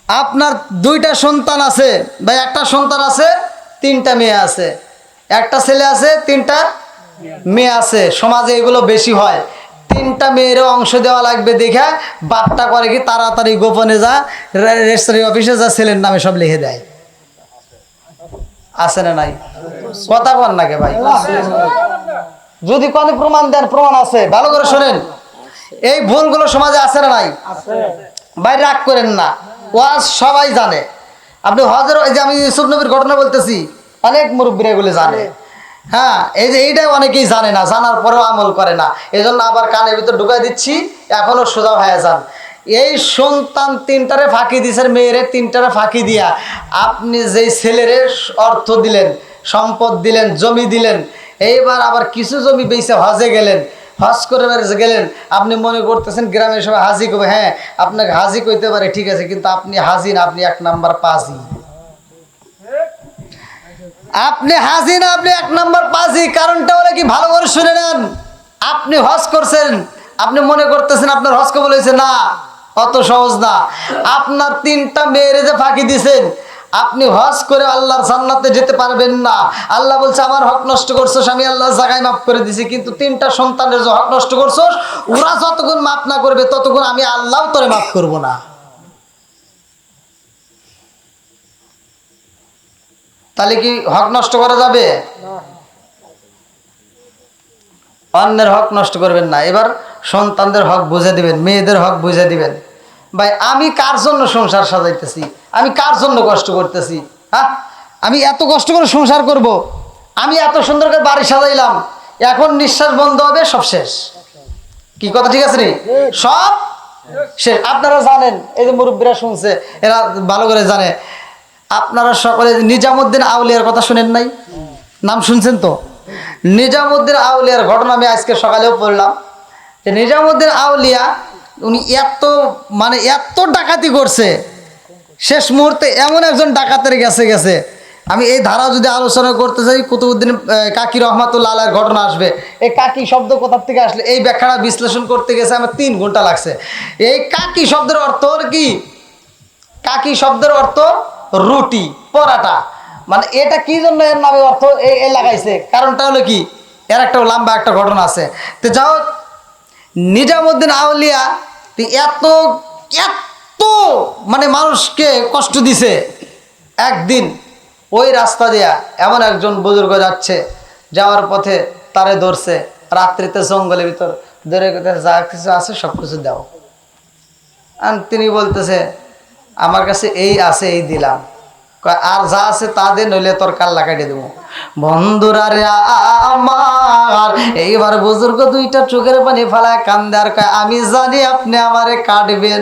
আপনার দুইটা সন্তান আছে বা একটা সন্তান আছে, তিনটা মেয়ে আছে, একটা ছেলে আছে, তিনটা মেয়ে আছে। সমাজে এগুলো বেশি হয়। তিনটা মেয়েরও অংশ দেওয়া লাগবে দেখে বাপটা করে কি তাড়াতাড়ি গোপনে যা রেজিস্ট্রি অফিসে যা ছেলের নামে সব লিখে দেয়। আছে না নাই? কথা বল না কে ভাই? যদি কোনো প্রমাণ দেন, প্রমাণ আছে, ভালো করে শোনেন। এই ভুলগুলো সমাজে আছে না নাই? ভাই রাগ করেন না, ওয়াজ সবাই জানে। আপনি হজের, এই যে আমি ইউসুফ নবীর ঘটনা বলতেছি, অনেক মুরব্বীরা এগুলো জানে। হ্যাঁ, এই যে এইটাই অনেকেই জানে না, জানার পরেও আমল করে না। এই জন্য আবার কানের ভিতর ঢুকাই দিচ্ছি, এখনো সোজা হয়ে যান। এই সন্তান তিনটারে ফাঁকি দিয়েছেন, মেয়েরে তিনটারে ফাঁকি দিয়া আপনি যেই ছেলেরে অর্থ দিলেন, সম্পদ দিলেন, জমি দিলেন, এইবার আবার কিছু জমি বেচে হজে গেলেন, হজ করে গেলেন। আপনি মনে করতেছেন গ্রামের সবাই হাজি কবে, হ্যাঁ আপনাকে হাজি কইতে পারে, ঠিক আছে, কিন্তু আপনি হাজি না, আপনি এক নাম্বার পাজি। আপনি হাজি না, আপনি এক নাম্বার পাজি। কারণটা হলো কি, ভালো করে শুনে নেন। আপনি হজ করছেন, আপনি মনে করতেছেন আপনার হজ কবুল হয়েছে, না, অত সহজ না। আপনার তিনটা মেয়েরে যে ফাঁকি দিছেন, আপনি হজ করে আল্লাহর জান্নাতে যেতে পারবেন না। আল্লাহ বলছে আমার হক নষ্ট করছোস, আমি আল্লাহর জায়গায় মাফ করে দিছি। কিন্তু তিনটা সন্তানের যে হক নষ্ট করছোস, ওরা যতক্ষণ মাফ না করবে ততক্ষণ আমি আল্লাহ তোরে মাফ করব না। তাহলে কি হক নষ্ট করা যাবে? অন্যের হক নষ্ট করবেন না। এবার সন্তানদের হক বুঝে দিবেন, মেয়েদের হক বুঝে দিবেন। ভাই আমি কার জন্য সংসার সাজাইতেছি, আমি কার জন্য কষ্ট করতেছি? হ্যাঁ, আমি এত কষ্ট করে সংসার করব, আমি এত সুন্দর করে বাড়ি সাজাইলাম, এখন নিঃশ্বাস বন্ধ হবে, সব শেষ। কি কথা ঠিক আছে নি? সব শেষ। আপনারা জানেন, এই যে মুরব্বীরা শুনছে, এরা ভালো করে জানে। আপনারা সকলে নিজামুদ্দিন আউলিয়ার কথা শুনেন নাই? নাম শুনছেন তো? নিজামুদ্দিন আউলিয়ার ঘটনা আমি আজকে সকালেও পড়লাম যে নিজামুদ্দিন আউলিয়া উনি এত ডাকাতি করছে, শেষ মুহূর্তে এমন একজন ডাকাতের গেছে। আমি এই ধারা যদি আলোচনা করতে চাই, কুতুবউদ্দিন কাকি রহমাতুল্লাহ আলাইহির ঘটনা আসবে। এই কাকি শব্দ কোথা থেকে আসলে, এই ব্যাখ্যাটা বিশ্লেষণ করতে গেছে আমার 3 ঘন্টা লাগছে। এই কাকি শব্দের অর্থ হল কি? কাকি শব্দের অর্থ রুটি, পরাটা। মানে এটা কি জন্য এর নামে অর্থ এই লাগাইছে, কারণটা হলো কি, এর একটা লম্বা একটা ঘটনা আছে। তো যাও, নিজামুদ্দিন আউলিয়া এত এত মানুষকে কষ্ট দিছে। একদিন ওই রাস্তা দিয়া এমন একজন বুজুর্গ যাচ্ছে, যাওয়ার পথে তারে ধরছে, রাত্রিতে জঙ্গলের ভিতর ধরে যা কিছু আছে সব কিছু দাও। আর তিনি বলতেছে আমার কাছে এই আছে, এই দিলাম, আর যা আছে তা দিয়ে, নইলে তোর কাল্লা কাটিয়ে দেবো। বন্ধুরা রে আমার, এইবার বুজুর্গ দুইটা চোখের পানি ফালায় কান্দে আর কয় আমি জানি আপনি আমারে কাটবেন,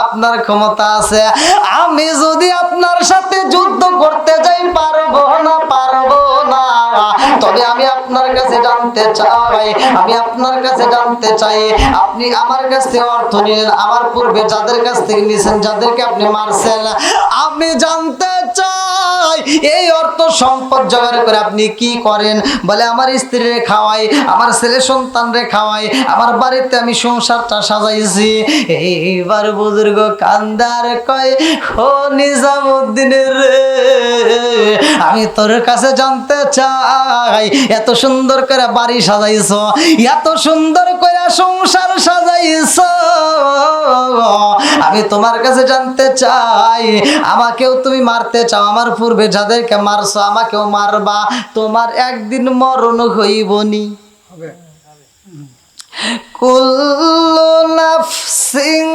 আপনার ক্ষমতা আছে। আমি যদি আপনার সাথে যুদ্ধ করতে যাই পারবো না, তবে আমি আপনার কাছে জানতে চাই, আপনি আমার কাছ থেকে অর্থ নিলেন, আমার পূর্বে যাদের কাছ থেকে নিয়েছেন, যাদেরকে আপনি মারছেন, আমি জানতে চাই এই অর্থ সম্পদ জোগাড় করে আপনি কি করেন? বলে আমার স্ত্রীরে খাওয়াই, আমার ছেলে সন্তানরে খাওয়াই, আমার বাড়িতে আমি সংসারটা সাজাইছি। এইবার বুজুর্গ কান্দার কয়, ও নিজামুদ্দিনের রে, আমি তোর কাছে জানতে চাই, এত সুন্দর করে বাড়ি সাজাইছ, এত সুন্দর করে সংসার সাজাইছ, আমি তোমার কাছে জানতে চাই, আমাকেও তুমি মারতে চাও, আমার পূর্বে যাদেরকে মারছো আমাকেও মারবা, তোমার একদিন মরণ হইবনি। কুল্লু নাফসিন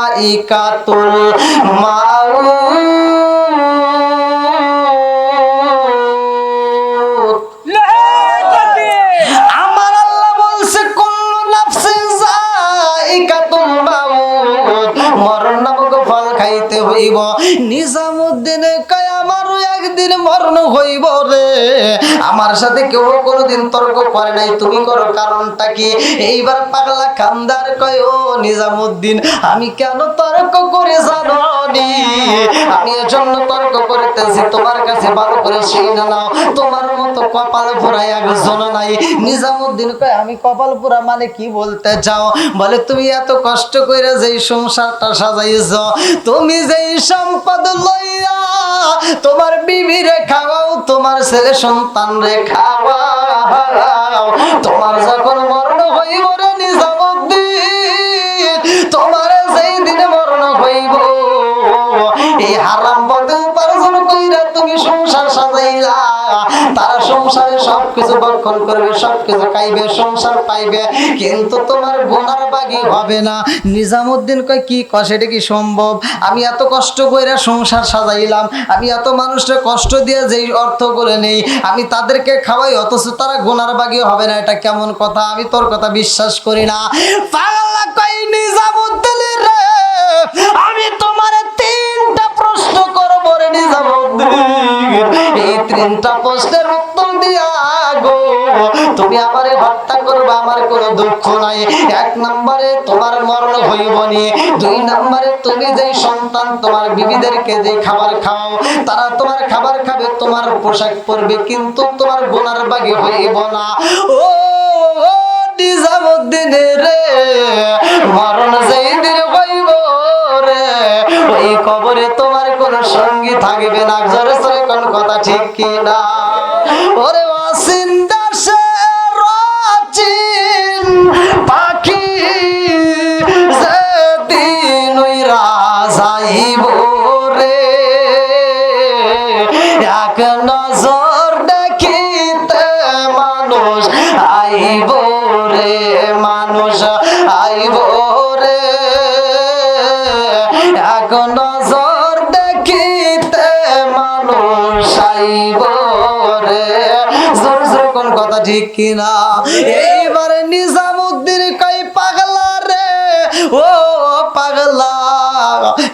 যায়িকাতুল মাউত। আমার আল্লাহ বলছে কুল্লু নাফসিন যায়িকাতুল মাউত, মরণ নামক ফল খাইতে হইব। নিজামুদ্দিনে কয় আমারও একদিন মরণ হইব রে, আমার সাথে কেউ কোনোদিন তর্ক করে নাই, তুমি করো, কারণটা কি? এইবার পাগলা কান্দার কয়, ও নিজামুদ্দিন, আমি কেন তর্ক করে জানো নি? আমি এজন্য তর্ক করতেছি, তোমার কাছে ভালো করে শিখে নাও, তোমার মতো তো কপাল পোড়াই একজন নাই। নিজামুদ্দিন কয় আমি কপাল পোড়া মানে কি বলতে চাও? বলে তুমি এত কষ্ট করে যেই সংসারটা সাজাইছ, তুমি যেই সম্পদ লইয়া তোমার বিবি রে খাওয়াও, তোমার ছেলে সন্তান রে খাওয়াও, তোমার যখন মরণ হইব রে নিজামুদ্দিন, তোমার যেই দিনে মরণ হইব এই হারাম পথে উপার্জন কইরা তুমি সংসার সাজাইলা, তারা সংসারে সবকিছু ভক্ষণ করবে, সবকিছু খাইবে, সংসার পাইবে, কিন্তু তোমার গুনার বাগি হবে না। নিজামুদ্দিন কয় কি কয় সেটা কি সম্ভব? আমি এত কষ্ট কইরা সংসার সাজাইলাম, আমি এত মানুষের কষ্ট দিয়ে যেই অর্থ করে নেই আমি তাদেরকে খাওয়াই, অথচ তারা গুনার বাগি হবে না, এটা কেমন কথা? আমি তোর কথা বিশ্বাস করি না। পাগলা কয় নিজামুদ্দিন রে আমি তোমার তিনটা প্রশ্ন করবো রে নিজামুদ্দিন, এই তিনটা প্রশ্নের উত্তর দিয়া গো তুমি আমারে হত্যা করবে, আমার কোনো দুঃখ নাই। এক নম্বরে তোমার মরণ হইব নি, দুই নম্বরে তুমি যেই সন্তান তোমার বিবিদেরকে যে খাবার খাও তারা তোমার খাবার খাবে, তোমার পোশাক পরবে, কিন্তু তোমার গুনার বাগি হইব না। ও নিজামুদ্দিন রে মরণ যেই দিন হইব রে ওই কবরে তোমার কোন সঙ্গী থাকবে না। জোরে জোরে কোন কথা ঠিক কি না? ওরে ওয়াসিন দাসে রাচিন পাখি যেদিন উইরা যাইব রে, এক নজর দেখিতে মানুষ আইব রে, মানুষ আইব রে, এক নজর দেখিতে মানুষ আইব রে। জোর জোর কোন কথা ঠিক কিনা? এইবারে নিজামুদ্দিন কই পাগলা রে, ও পাগলা,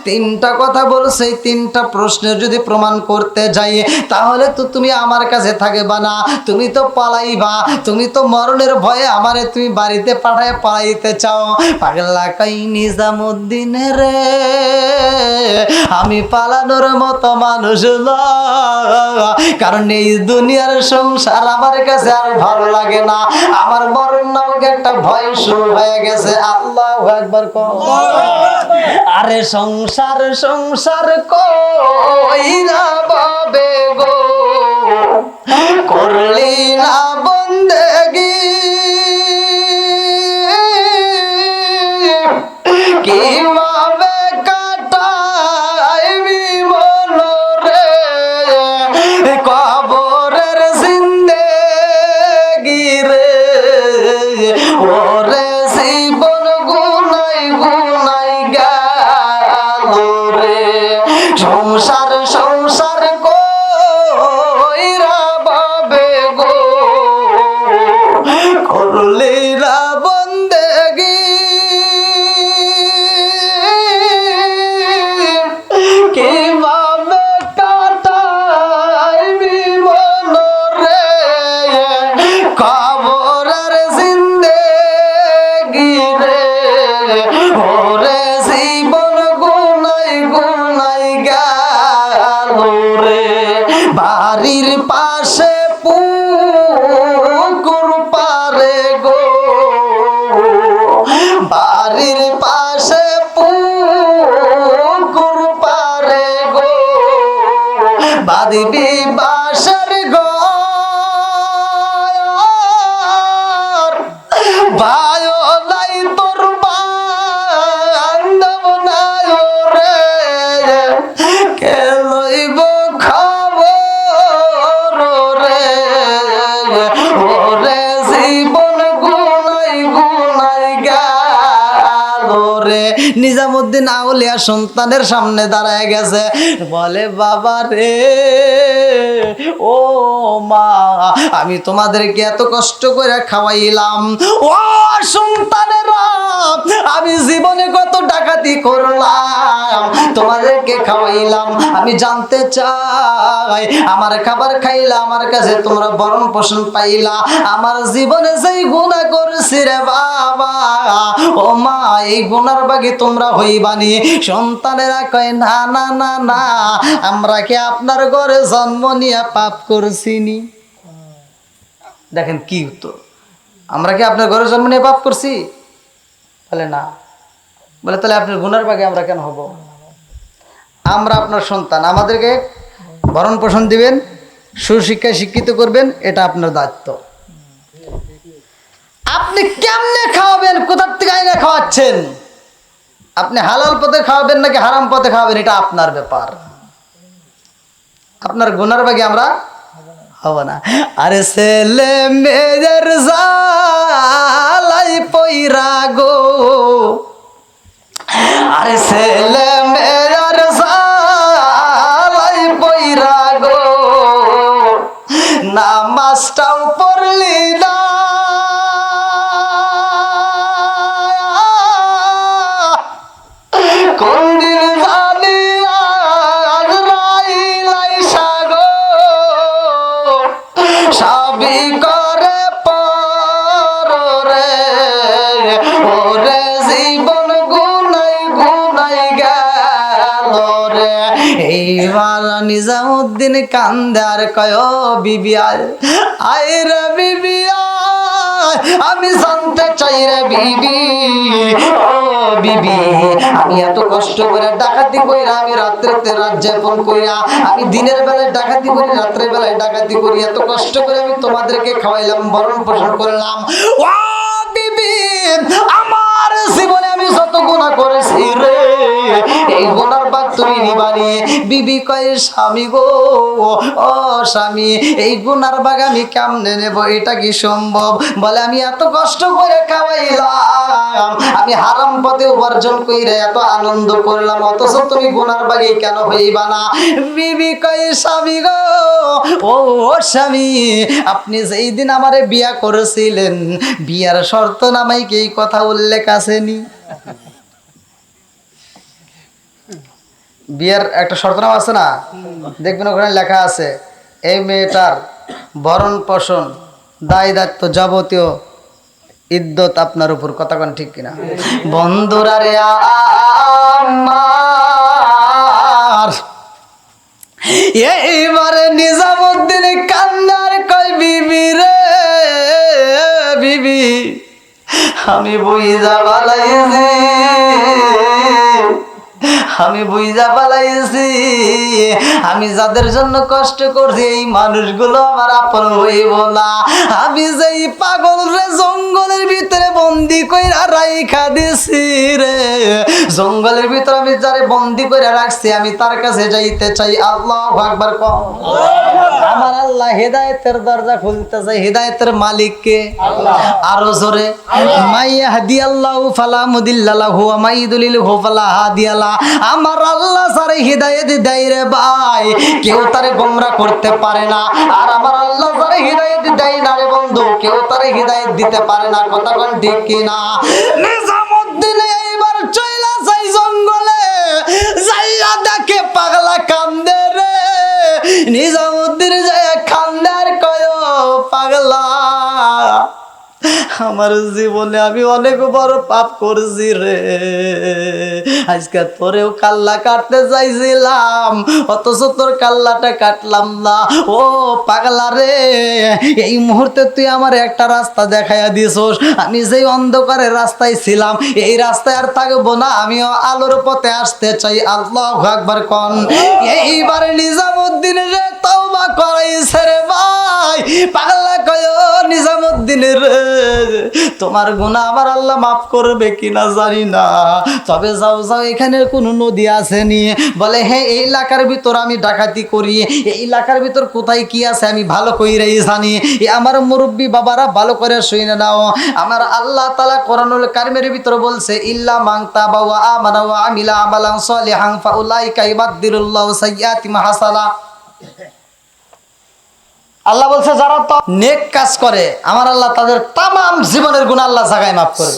তিনটা কথা বলছে, এই তিনটা প্রশ্নের যদি প্রমাণ করতে যাই তাহলে তো তুমি আমার কাছে থাকবা না, তুমি তো পালাইবা, তুমি তো মরণের ভয়ে আমারে তুমি বাড়িতে পাঠায় পালাইতে চাও। পাগলা কই নিজামুদ্দিন রে আমি পালানোর মতো মানুষ না, কারণ এই দুনিয়ার সংসার আমার কাছে আর ভালো লাগে না, আমার মরণ নামক একটা ভয় শুরু হয়ে গেছে। আল্লাহু আকবার কও। আরে সংসার সংসার কইরা বাবে গো করলি না বন্দেগি, কিভাবে কাটাইবি মনরে কবরের জিন্দেগি রে, ওরে জীবন গুনাই গুনাই গেল রে, সংসার সংসার কইরা বাবে গো করলি না বন্দেগি, কিভাবে কাটাইবি মনরে কবরের জিন্দেগি রে, ওরে জীবন গুনাই গুনাই গেল রে, বাড়ির পাশে পুকুর পারে গো, বাড়ির পাশে পুকুর পারে গো, বাঁধবি বাঁশের ঘর, ভাইও নাই তোর বান্ধব নাই রে, কে লইব খবর রে, ওরে জীবন গুনাই গুনাই গেল রে। নিজামুদ্দিন আউলিয়া সন্তানের সামনে দাঁড়ায় গেছে, বলে বাবা রে, ও মা, আমি তোমাদেরকে এত কষ্ট করে খাওয়াইলাম, ও সন্তানেরা আমি জীবনে কত ডাকাতি করলাম, তোমাদেরকে খাওয়াইলাম, আমি জানতে চাই আমার খাবার খাইলা, আমার কাছে তোমরা ভরণ পোষণ পাইলা, আমার জীবনে যেই গুনাহ করছি রে বাবা, ও মা, এই গুনার বাগি তোমরা হইবানি। সন্তানেরা কয় না না না না, আমরা কি আপনার ঘরে জন্ম নিয়ে পাপ করছিনি? দেখেন কি উত্তর, আমরা কি আপনার ঘরে জন্ম নিয়ে পাপ করছি? বলে না। বলে তাহলে আপনার গুনার ভাগে আমরা কেন হব? আমরা আপনার সন্তান, আমাদেরকে ভরণ পোষণ দিবেন, সুশিক্ষায় শিক্ষিত করবেন, এটা আপনার দায়িত্ব। আপনি কেমনে খাওয়াবেন, কোথার থেকে আইনা খাওয়াচ্ছেন, আপনি হালাল পথে খাওয়াবেন নাকি হারাম পথে খাওয়াবেন, এটা আপনার ব্যাপার। আপনার গুনার ভাগে আমরা হব না। আরে ছেলে মেয়ের জালাই পইরা গো, আরে ছেলে মেয়ের জালাই পইরা গো, নামাজটাও পড়লি না, কোন দিন জানি আজরাইল আইসা গো, সবই করে পরে ওরে, জীবন গুনাই গুনাই গেল রে। এইবার নিজামুদ্দিন কান্দার কয়, ও বিবি আয় রে বিবি আয়, আমি জানতে চাই রে বিবি, ও বিবি, আমি এত কষ্ট করে ডাকাতি কইরা, আমি রাত্রেতে রাত যাপন কইরা, আমি দিনের বেলায় ডাকাতি করি, রাত্রের বেলায় ডাকাতি করি, এত কষ্ট করে আমি তোমাদেরকে খাওয়াইলাম, ভরণ পোষণ করলাম, ও বিবি, আমার জীবনে আমি যত গুনাহ করেছি রে, এই গুনার ভাগ তুমি নিবানি। বিবি কয়, স্বামী গো, ও স্বামী, এই গুনার ভাগ আমি কেমনে নেব, এটা কি সম্ভব? বলে আমি এত কষ্ট করে খাওয়াইলাম, আমি হারাম পথে উপার্জন কইরা এত আনন্দ করলাম, অথচ তুমি গুনার ভাগে কেন হইবা না? বিবি কয়, স্বামী গো, ও স্বামী, আপনি যেই দিন আমারে বিয়া করেছিলেন, বিয়ার শর্ত নামাই কি এই কথা উল্লেখ আসেনি? বিয়ের একটা শর্তনামা আছে না, দেখবেন ওখানে লেখা আছে, এই মেয়েটার ভরণ পোষণ দায় দায়িত্ব যাবতীয় ইদ্যত আপনার উপর। কথা কোন ঠিক কিনা? বন্ধুরা রে আমার, এইবারে নিজামুদ্দিন কান্নার কয়, বিবি রে বিবি, আমি বুঝা বালাইছি, আমি বুঝা পালাইছি, আমি যাদের জন্য কষ্ট করছি এই মানুষগুলো আমার আপন হইব না। আমি যেই পাগল রে জঙ্গলের ভিতরে বন্দি কইরা রাইখা দিছি রে, জঙ্গলের ভিতরে আমি যারে বন্দি কইরা রাখছি, আমি তার কাছে যাইতে চাই। আল্লাহু আকবার কও। আমার আল্লাহ হেদায়েতের দরজা খুলতে চাই। হেদায়েতের মালিক কে? আল্লাহ। আরো জোরে, মাইয়াহদিয়াল্লাহু ফালা মুদিল্লা লাহু ওয়া মাইয়ুদ্লিলহু ফালা হাদিয়া লাহু। আমার আল্লাহ যারে হিদায়াত দেয় রে ভাই, কেউ তারে গোমরা করতে পারে না। আর আমার আল্লাহ যারে হিদায়াত দেয় না রে বন্ধু, কেউ তারে হিদায়াত দিতে পারে না। কথা কোন ঠিক কি না? নিজামুদ্দিন এইবার চইলা যাই জঙ্গলে, যাইয়া দেখে পাগলা কান্দে রে। নিজামুদ্দিন যায় কান্দার কয়, পাগলা, আমার জীবনে আমি অনেক বড় পাপ করছি রে, আজকে তোরেও কাল্লা কাটতে চাইছিলাম, অথচ তোর কাল্লাটা কাটলাম না। ও পাগলা রে, এই মুহূর্তে তুই আমার একটা রাস্তা দেখাইয়া দিছস। আমি যেই অন্ধকারের রাস্তায় ছিলাম, এই রাস্তায় আর থাকবো না, আমিও আলোর পথে আসতে চাই। আল্লাহু আকবার কোন। এইবার নিজামুদ্দিনের রে তওবা করাইছে রে ভাই। পাগলা কয়, নিজামুদ্দিনের তোমার গুনাহ আমার আল্লাহ মাফ করবে কিনা জানি না, তবে যাও যাও, এখানে কোনো নদী আসেনি? বলে হ্যাঁ, এই এলাকার ভিতর আমি ডাকাতি করি, এই এলাকার ভিতর কোথায় কি আছে আমি ভালো কইরাই জানি। আমার মুরব্বী বাবারা ভালো করে শুনে নাও, আমার আল্লাহ তাআলা কোরআনুল কারীমের ভিতর বলছে, ইল্লা মান তাবা ওয়া আমানা ওয়া আমিলা আমালান সলিহান ফাউলাইকা ইবাদদিলুল্লাহু সাইয়্যাতিহিম হাসানা। আল্লাহ বলছে যারা তো নেক কাজ করে, আমার আল্লাহ তাদের তামাম জীবনের গুনাহ আল্লাহ জায়গায় মাফ করে।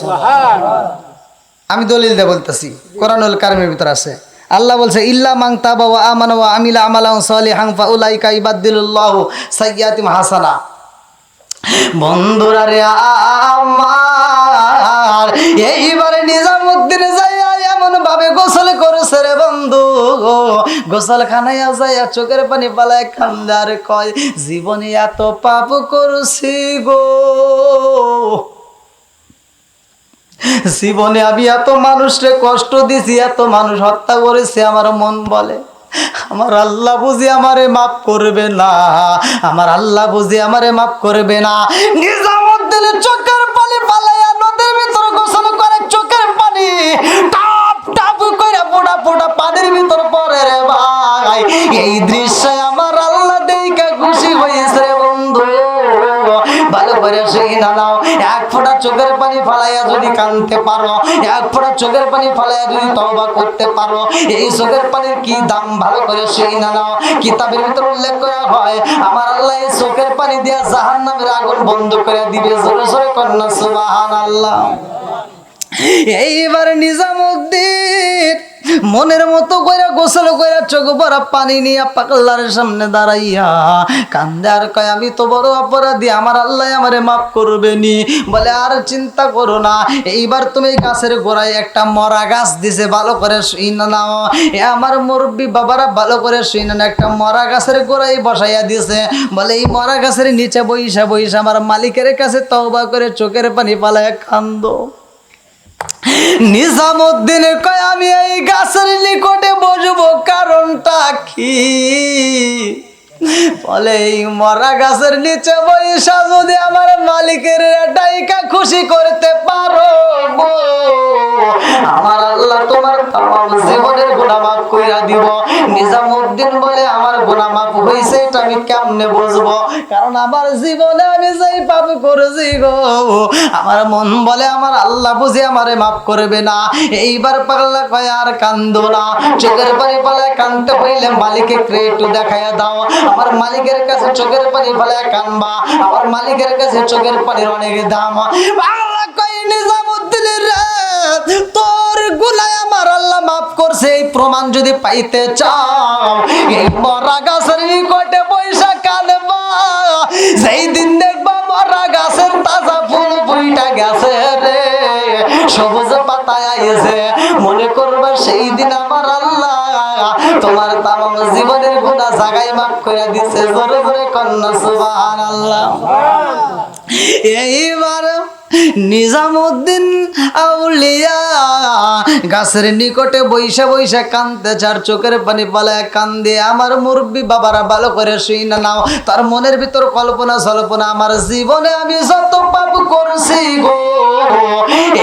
আমি দলিল দিয়ে বলতেছি, কোরআনুল কারীমের ভিতর আছে। আল্লাহ বলছে, ইল্লা মান তাবা ওয়া আমানা ওয়া আমিলা আমালান সলিহান ফাউলাইকা ইবাদদিলুল্লাহু সাইয়্যাতিহিম হাসানা। বন্ধুরা রে আমার, এইবারে নিজামুদ্দিন যাইয়া এমন ভাবে গোসল করেছে রে বন্ধু, গোসলখানায় যাইয়া চোখের পানি পালায় কান্দে আর কয় জীবনে এত পাপ করছি গো, জীবনে আমি এত মানুষকে কষ্ট দিছি, এত মানুষ হত্যা করেছি। আমার মন বলে আমার আল্লাহ বুঝি আমারে মাফ করবে না, আমার আল্লাহ বুঝি আমারে মাফ করবে না। নিজামুদ্দিনের চোখের পানি পালাইয়া নদীর ভিতর গোসল করে, চোখের পানি টাপ টাপ করে ফোঁটা ফোঁটা পানির ভিতর পড়ে রে ভাই। এই দৃশ্যে আমার আল্লাহ দেখে খুশি হয়েছে রে বন্ধু। ভালো করে সেই না নাও, এক ফোঁটা চোখের পানি ফালাইয়া যদি কাঁদতে পারো, এক ফোঁটা চোখের পানি ফালাইয়া যদি তওবা করতে পারো, এই চোখের পানির কি দাম ভালো করে সেই না নাও। কিতাবের ভিতর উল্লেখ করা হয় আমার আল্লাহ এই চোখের পানি দিয়া জাহান্নামের আগুন বন্ধ করে দিবে। জোরে জোরে কন্যা সুবহানাল্লাহ। এইবার নিজামুদ্দিন মনের মতো করে গোসল করে চোখ ভরা পানি নিয়ে পাগলার সামনে দাঁড়াইয়া কান্দে আর কয় আমি তো বড় অপরাধী, আমার আল্লাহ আমারে মাফ করবে নি। বলে আর চিন্তা করো না, এইবার তুমি গাছের গোড়ায় একটা মরা গাছ দিছে, ভালো করে শুই না নাও। এ আমার মুরব্বী বাবারা ভালো করে শুই না, একটা মরা গাছের গোড়ায় বসাইয়া দিছে। বলে এই মরা গাছের নিচে বইসা বইসা আমার মালিকের কাছে তওবা করে চোখের পানি পালায় কান্দো। নিজামুদ্দিনের কয় আমি এই গাছের নিকটে বসবো, কারণটা কি? বলে এই মরা গাছের নিচে বইসা যদি আমার মালিকের ডাইকা খুশি করতে পারো, আমার আল্লাহ তোমার তামাম জীবনের গুনাহ মাফ কইরা দিব। নিজামুদ্দিন বলে আমার গুনাহ মাফ হইছে এটা আমি কেমনে বুঝবো? কারণ আমার জীবনে আমি যেই পাপ করেছি গো, আমার মন বলে আমার আল্লাহ বুঝি আমারে মাফ করবে না। এইবার পাগলা কয় আর কান্দো না, চোখের পানি পালায় কানতে হইলে মালিককে একটু দেখাইয়া দাও। আমার মালিকের কাছে চোখের পানি পালায় কানবা, আমার মালিকের কাছে চোখের পানির অনেক দাম। আল্লাহ কয় নিজামুদ্দিনের তোর গুনাহ আমার আল্লাহ মাফ করছে, এই প্রমাণ যদি পাইতে চাও এই মরা গাছের নিকটে বৈশা কানবা। সেই দিন দেখবা মরা গাছের তাজা ফুল ফুইটা গেছে রে, সবুজ পাতায় আইছে, মনে করবা সেই দিন আমার আল্লাহ তোমার তামাম জীবনের গুনাহ জাগায় মাফ করে দিছে। জোরে জোরে কন্যা সুবহানাল্লাহ। এইবার নিজামুদ্দিন আউলিয়া গাছের নিকটে বৈশা বৈশা কান্দতে, চার চোখের পানি পালায় কান্দে। আমার মুরব্বী বাবারা ভালো করে শুই না নাও, তার মনের ভিতর কল্পনা জল্পনা আমার জীবনে আমি যত পাপ করছি গো,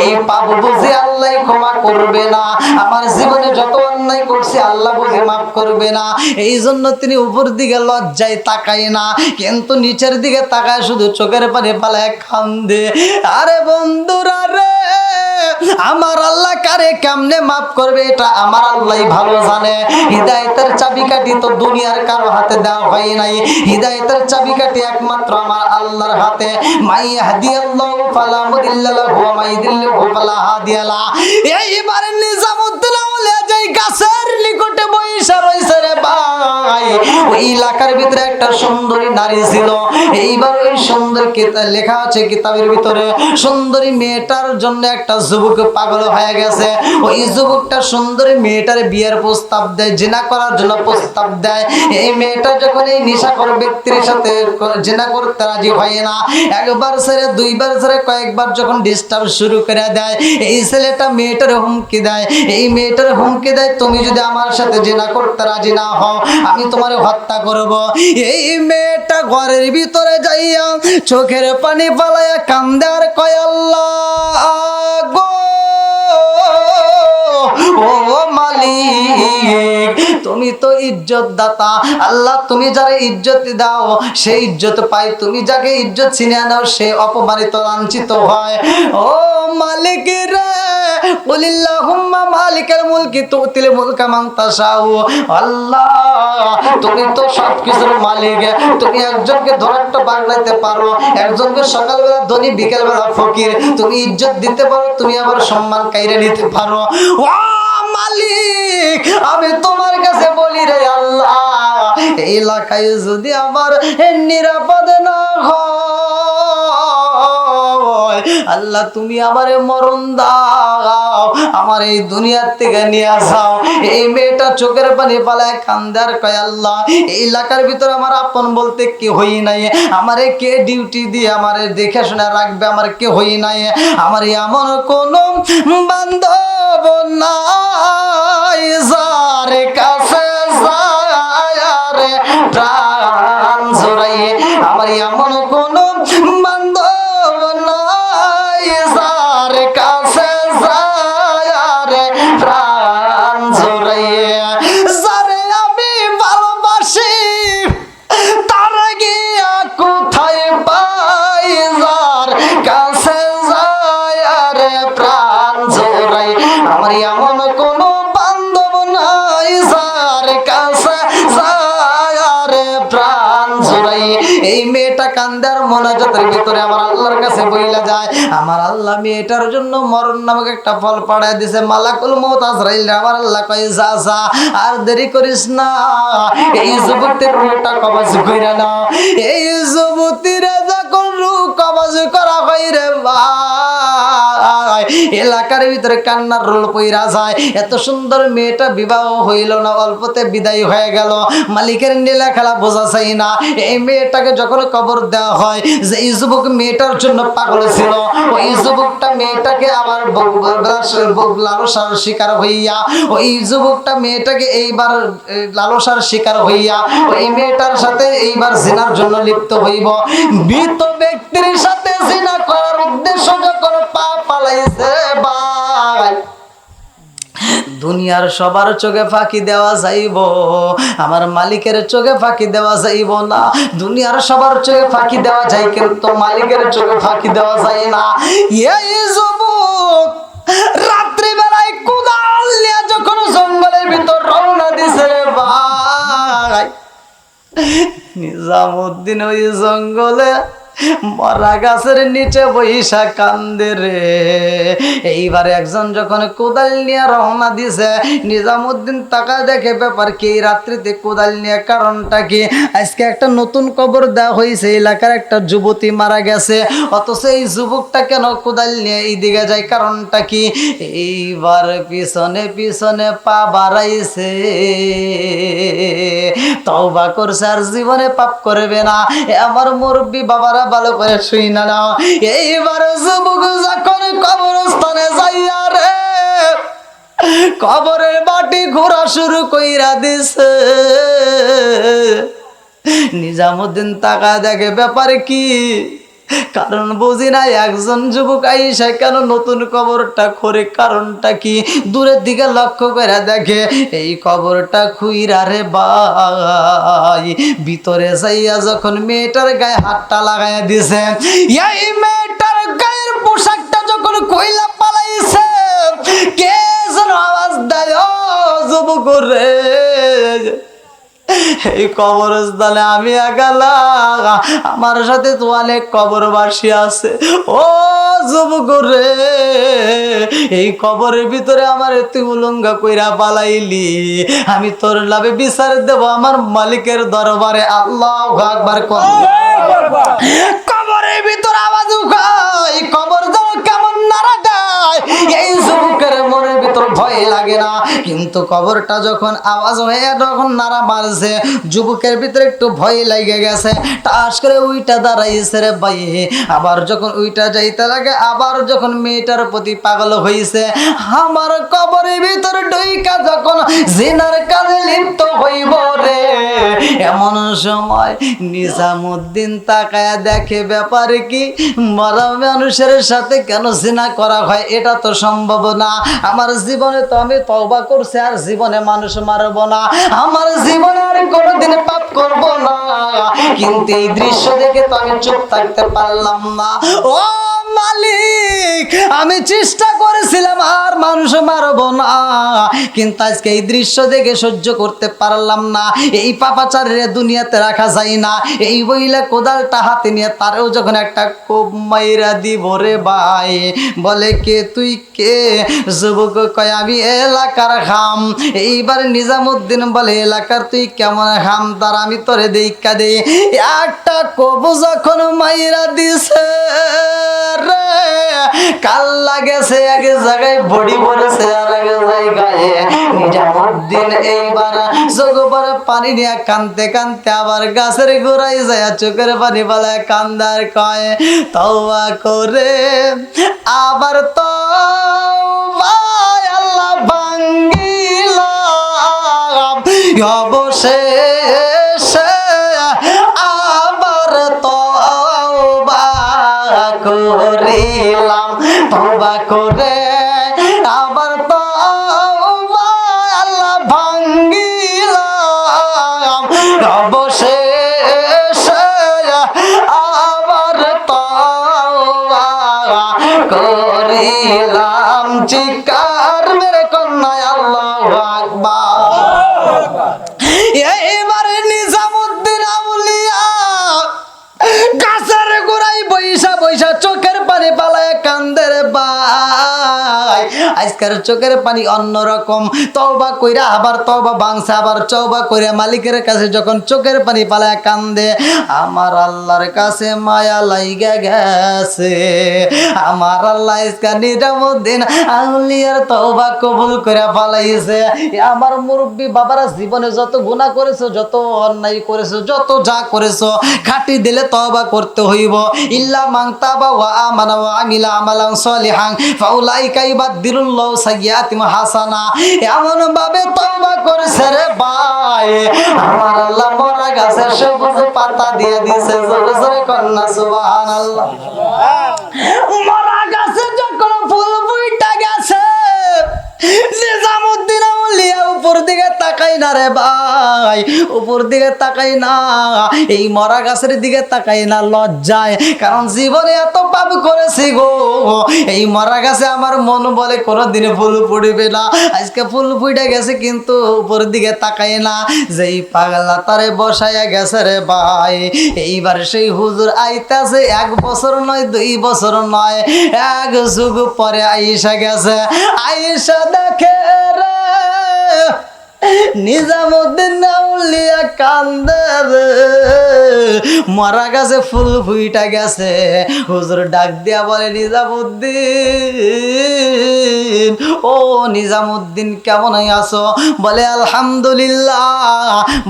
এই পাপ বুঝি আল্লাহ ক্ষমা করবে না। আমার জীবনে যত অন্যায় করছি আল্লাহ বুঝি মাফ করবে না। এই জন্য তিনি উপর দিকে লজ্জায় তাকায় না, কিন্তু নিচের দিকে তাকায় শুধু চোখের পানি পালায় কান্দে। আরে বন্ধুরা রে, আমার আল্লাহ কারে কেমনে মাফ করবে এটা আমার আল্লাহই ভালো জানে। হিদায়াতের চাবিকাঠি তো দুনিয়ার কারো হাতে দেওয়া হয় নাই, হিদায়াতের চাবিকাঠি একমাত্র আমার আল্লাহর হাতে। মাই ইয়াহদিয়াল্লাহু ফালা মুদিল্লা লাহু ওয়া মাই ইউদ্লিলহু ফালা হাদিয়া লাহু। এইবার নিজামুদ্দিন আউলিয়া যেই গাছের নিকটে বইসা রইছে রে ভাই, ওই এলাকার ভিতরে একটা সুন্দরী নারী ছিল। এইবার ওই সুন্দর লেখা আছে কিতাবের ভিতরে, সুন্দরী মেয়েটার জন্য একটা যুবক পাগল হয়ে গেছে। ওই যুবকটা সুন্দরী মেয়েটার বিয়ের প্রস্তাব দেয়, জিনা করার জন্য প্রস্তাব দেয়। এই মেয়েটা যখন এই নেশাখোর ব্যক্তির সাথে জিনা করতে রাজি হয় না, একবার ছেড়ে দুইবার ছেড়ে কয়েকবার যখন ডিস্টার্ব শুরু করে দেয়, এই ছেলেটা মেয়েটার হুমকি দেয়। এই মেয়েটার হুমকি দেয় তুমি যদি আমার সাথে জিনা করতে রাজি না হও আমি তোমার হত্যা করব। এই মেয়েটা ঘরের ভিতরে যাইয়া চোখের পানি পালাইয়া কান্দে আর কয় আল্লাহ গো, ও মালিক তুমি তো ইজ্জত দাতা, আল্লাহ তুমি যারে ইজ্জত দাও সেই ইজ্জত পায়, তুমি যাকে ইজ্জত ছিনিয়ে নাও সে অপমানিত লাঞ্ছিত হয়। ও মালিক রে, কুলিল্লাহুম্মা মালিকাল মুলকি তুতিল মুলকা মান তাশাউ। আল্লাহ তুমি তো সবকিছুর মালিক, তুমি একজনকে ধরাটা বাংলাতে পারো, একজনকে সকালবেলা ধনী বিকেলবেলা ফকির, তুমি ইজ্জত দিতে পারো, তুমি আবার সম্মান কাইরে নিতে পারো। ও মালিক আমি তোমার কাছে বলি রে আল্লাহ, এই এলাকায় যদি আমার নিরাপদ না হয় আল্লাহ তুমি আমারে মরণ দাও, আমার এই দুনিয়ার থেকে নিয়ে যাও। এই মেয়েটা চোখের পানি পালায় কান্দে আর কয় আল্লাহ এই এলাকার ভিতরে আমার আপন বলতে কে হই নাই, আমারে কে ডিউটি দিয়ে আমারে দেখে শুনে রাখবে, আমার কে হই নাই, আমার এমন কোন বান্ধব নাই যার কাছে যায় রে প্রাণ জোড়াইয়ে, আমার এমন কোন বান্ধব নাই যার কাছে যায় রে প্রাণ জোড়াইয়ে, যারে আমি ভালোবাসি তার গিয়া কোথায় পাই, যার কাছে যায় রে প্রাণ জোড়াই, আমার এমন কোন বান্ধব নাই যার কাছে যায় রে প্রাণ জোড়াই। এই মেয়েটা কান্দার মোনাজাতের ভিতরে আমার আল্লাহর কাছে বইলা যায়, আমার আল্লাহ মেয়েটার জন্য মরণ নামক একটা ফল পাঠায় দিছে, মালাকুল মউত আজরাইল। আমার আল্লাহ কয় যা যা আর দেরি করিস না, এই যুবতীর রূহটা কবজ কইরা নাও। এই যুবতীর যখন রূহ কবজ করা হয় রে ভাই, এলাকার ভিতরে কান্নার রোল পইরা যায়। এত সুন্দর মেয়েটা বিবাহ হইল না, অল্পতে বিদায় হয়ে গেল। মালিকের নীলা খেলা বোঝা চাই না। এই মেয়েটাকে যখন কবর দেওয়া হয়, যে এই যুবক মেয়েটার জন্য পাগল ছিল, ওই যুবকটা মেয়েটাকে আবার লালসার শিকার হইয়া, ওই যুবকটা মেয়েটাকে এইবার লালসার শিকার হইয়া ওই মেয়েটার সাথে এইবার জিনার জন্য লিপ্ত হইব। মৃত ব্যক্তির সাথে জিনা করার উদ্দেশ্য যখন পা পালাইছে ভাই, দুনিয়ার সবার চোখে ফাঁকি দেওয়া যাইব, আমার মালিকের চোখে ফাঁকি দেওয়া যাইব না। দুনিয়ার সবার চোখে ফাঁকি দেওয়া যায় কিন্তু মালিকের চোখে ফাঁকি দেওয়া যায় না। এই যুবক রাত্রি বেলায় কোদাল নিয়ে যখন জঙ্গলের ভিতর রওনা দিছে রে ভাই, নিজামুদ্দিন ওই জঙ্গলে মরা গাছের নিচে বৈশা কান্দে রে। এইবারে একজন যখন কোদাল নিয়ে রওনা দিছে, নিজামুদ্দিন তাকা দেখে ব্যাপার কি, এই রাত্রিতে কোদাল নিয়ে কারণটা কি? আজকে একটা নতুন কবর দেওয়া হয়েছে, এলাকার একটা যুবতী মারা গেছে, অথচ এই যুবকটা কেন কোদাল নিয়ে এই দিকে যায়, কারণটা কি? এইবার পিছনে পিছনে পা বাড়াইছে, তওবা করছে আর জীবনে পাপ করবে না। আমার মুরব্বী বাবারা ভালো করে শুই না নাও। এইবার যুবক যখন কবরস্থানে যাইয়া রে কবরের বাটি ঘোরা শুরু কইরা দিছে, নিজামুদ্দিন তাকা দেখে ব্যাপারে কি, কারণ বুঝি না। একজন যুবক আইসা কেন নতুন কবরটা খোরে, কারণটা কি? দূরের দিকে লক্ষ্য করে দেখে এই কবরটা খুইরা রে ভাই, ভিতরে যাইয়া যখন মেয়েটার গায়ে হাতটা লাগাইয়া দিছে, এই মেয়েটার গায়ের পোশাকটা যখন কইলা পালাইছে, কে যেন আওয়াজ দেয়, ও যুবক রে এই কবরস্থানে আমি একালা, আমার সাথে তো অনেক কবরবাসী আছে, ও যুবক রে এই কবরের ভিতরে আমার তুই উলঙ্গা কইরা পালাইলি, আমি তোর লাভে বিচার দেব আমার মালিকের দরবারে। আল্লাহু আকবার। কবরের ভিতর আওয়াজ উঠায়, কবর যেন কেমন নাড়া দেয়, এই যুবকের মনের ভিতর ভয় লাগে না, কিন্তু কবরটা যখন আওয়াজ হয়ে যখন নাড়া মারছে, যুবকের ভিতরে একটু ভয় লাগে গেছে, টাস করে উইটা দাঁড়াইছে রে ভাই। আবার যখন উইটা যাইতে লাগে, আবার যখন মেয়েটার প্রতি পাগল হইছে, আমার কবরের ভিতরে ডইকা যখন জিনার কাজে লিপ্ত হইব রে, এমন সময় নিজামুদ্দিন তাকায়া দেখে ব্যাপারে কি, মরা মানুষের সাথে কেন জিনা করা হয়, এটা তো সম্ভব না। আমার জীবনে তো আমি তওবা করছি, আর জীবনে মানুষ মারব না, আমার জীবনে আর কোনোদিন পাপ করব না, কিন্তু এই দৃশ্য দেখে তো আমি চুপ থাকতে পারলাম না। ও মালিক, আমি চেষ্টা করেছিলাম আর মানুষ মারবো না, কিন্তু আজকে এই দৃশ্য দেখে সহ্য করতে পারলাম না। এই পাপাচারের দুনিয়াতে রাখা যায় না। এই বইলা কোদালটা হাতে নিয়ে তারেও যখন একটা কোপ মাইরা দিব রে ভাই, বলে কে তুই কে? যুবক কয় আমি এলাকার খাম। এইবার নিজামুদ্দিন বলে এলাকার তুই কেমন খাম তার আমি তোরে দেখা দেই। একটা কোপ যখন মাইরা দিছে রে, কাল লাগেছে এক জায়গায় বডি পড়েছে আর এক জায়গায়। নিজামুদ্দিন এইবার চোখের পানি নিয়ে কানতে কানতে আবার গাছের গোড়ায় যায় চোখের পানি বলে কান্দার কয় তওবা করে আবার তো আল্লাহ ভাঙ্গিলাম অবশেষে আবার তওবা করিলাম, তওবা করে আবার তওবা আল্লাহ ভাঙ্গিলাম অবশেষে আবার তওবা করিলাম। চিৎকার মেরে কন্যায় আল্লাহু আকবার। এইবারে নিজামুদ্দিন আউলিয়া গাছের গোড়ায় বৈশা বৈশা চোখের পানি পালায় কান্দের ভাই। আজকের চোখের পানি অন্যরকম। তওবা কইরা আবার তওবা ভাঙছে, আবার তওবা কইরা মালিকের কাছে যখন চোখের পানি পালায় কান্দে, আমার আল্লাহর কাছে মায়া লাইগা গেছে। আমার আল্লাহ আজকে নিজামুদ্দিন আউলিয়ার তওবা কবুল করে পালাইছে। আমার মুরব্বী বাবারা জীবনে যত গুনাহ করেছো, যত অন্যায় করেছো, যত যা করেছো, খাটি দিলে তওবা করতে হইব। ইল্লা মান তাবা ওয়া আমানা ওয়া আমিলা আমালান সলিহান ফাউলাইকা ইবাদদিলুল্লাহু সাইয়্যাতিহিম হাসানা। এমন ভাবে তওবা করেছে রে ভাই, আমার আল্লাহ মরা গাছে সবুজ পাতা দিয়ে দিয়েছে। জোরে জোরে কন্না সুবহানাল্লাহ। মরা গাছে যখন ফুল ফুইটা গেছে, নিজামুদ্দিন আউলিয়া উপর দিকে তাকাই না রে ভাই, উপর দিকে তাকাই না, এই মরা গাছের দিকে তাকাই না লজ্জায়। কারণ জীবনে এত পাপ করেছি গো, এই মরা গাছে আমার মন বলে কোনোদিন ফুল ফুটবে না। আজকে ফুল ফুটে গেছে কিন্তু উপর দিকে তাকাই না। যেই পাগলা তারে বসাইয়া গেছে রে ভাই, এইবার সেই হুজুর আইতাছে 1 বছর নয় 2 বছর নয়, 1 যুগ পরে আইসা গেছে। আইসা দেখে রে নিজামুদ্দিন আউলিয়া কান্দে রে, মরা গাছে ফুল ফুইটা গেছে। হুজুর ডাক দিয়া বলে নিজামুদ্দিন, ও নিজামুদ্দিন কেমন আছো? বলে আলহামদুলিল্লাহ।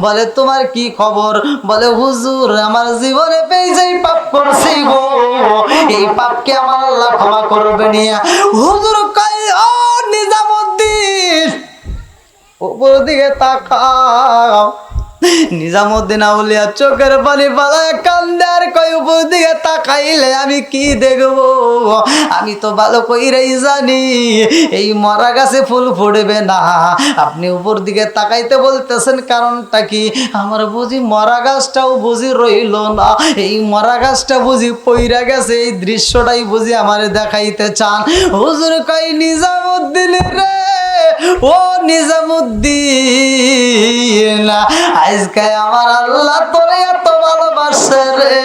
বলে তোমার কি খবর? বলে হুজুর আমার জীবনে পেয়েছেই পাপ করছি গো, এই পাপকে আমার আল্লাহ ক্ষমা করবে নিয়া। হুজুর কয় ও নিজামুদ্দিন উপর দিকে তাকাও। নিজামুদ্দিন আউলিয়া চোখের পানি পালায় কান্দে আর কয় উপর দিকে তাকাইলে আমি কি দেখবো? আমি তো ভালো কইরাই জানি এই মরা গাছে ফুল ফুটবে না। আপনি উপর দিকে তাকাইতে বলতেছেন কারণটা কি? আমার বুঝি মরা গাছটাও বুঝি রইল না, এই মরা গাছটা বুঝি পইরা গেছে, এই দৃশ্যটাই বুঝি আমারে দেখাইতে চান। হুজুর কয় নিজামুদ্দিন রে, ও নিজামুদ্দিন, আজকে আমার আল্লাহ তোরে এত ভালোবাসে রে,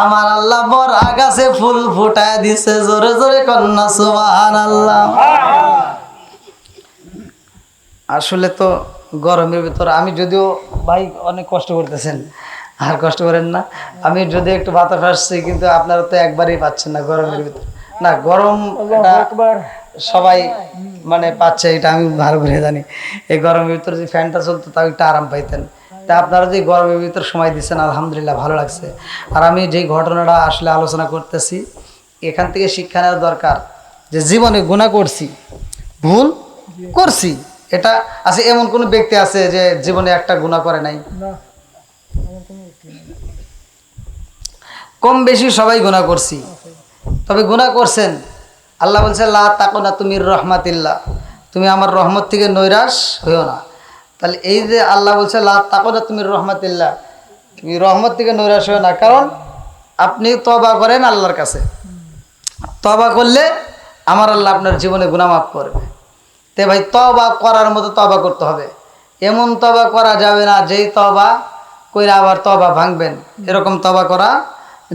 আমার আল্লাহ মরা গাছে ফুল ফুটায় দিছে। জোরে জোরে কন্যা সুবহানাল্লাহ। আসলে তো গরমের ভিতর আমি যদিও ভাই অনেক কষ্ট করতেছেন, আর কষ্ট করেন না। আমি যদি একটু বাতাস আসছি কিন্তু আপনারা তো একবারই পাচ্ছেন না গরমের ভিতর। না গরম সবাই মানে পাচ্ছে, এটা আমি ভালো করে জানি। এই গরমের ভিতরে যে ফ্যানটা চলতো তাও একটু আরাম পাইতেন। তা আপনারা যে গরমের ভিতর সময় দিচ্ছেন আলহামদুলিল্লাহ ভালো লাগছে। আর আমি যেই ঘটনাটা আসলে আলোচনা করতেছি, এখান থেকে শিক্ষা নেওয়া দরকার যে জীবনে গুনাহ করছি, ভুল করছি, এটা আছে এমন কোন ব্যক্তি আছে যে জীবনে একটা গুনাহ করে নাই? কম বেশি সবাই গুনাহ করছি। তবে গুনাহ করছেন, আল্লাহ বলছে লা তাকুনাতু মির রাহমাতিল্লাহ, তুমি আমার রহমত থেকে নৈরাশ হইও না। তাহলে এই যে আল্লাহ বলছে লা তাকুনাতু মির রাহমাতিল্লাহ, তুমি রহমত থেকে নৈরাশ হইও না, কারণ আপনি তওবা করেন আল্লাহর কাছে, তওবা করলে আমার আল্লাহ আপনার জীবনে গুনাহ মাফ করবে। তে ভাই তওবা করার মতো তওবা করতে হবে। এমন তওবা করা যাবে না যেই তওবা কইরা আবার তওবা ভাঙবেন, এরকম তওবা করা